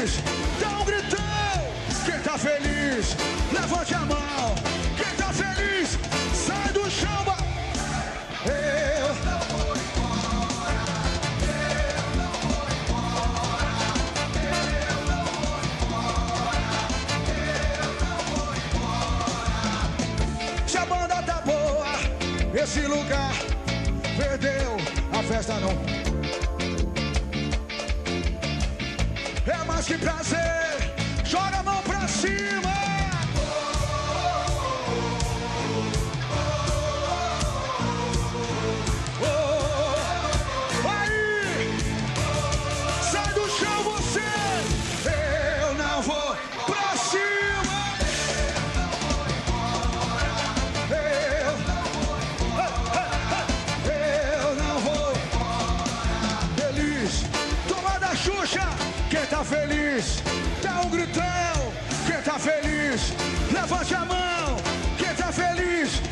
feliz, dá um gritão. Quem tá feliz, levante a mão. Quem tá feliz, sai do chão. Eu não vou embora. Eu não vou embora. Eu não vou embora. Eu não vou embora. Se a banda tá boa, esse lugar perdeu, a festa não. É mais que prazer, joga a mão pra cima. Aí, sai do chão você. Eu não vou pra cima. Eu não vou. Feliz, toma da Xuxa. Quem tá feliz, dá um gritão. Quem tá feliz, levante a mão. Quem tá feliz,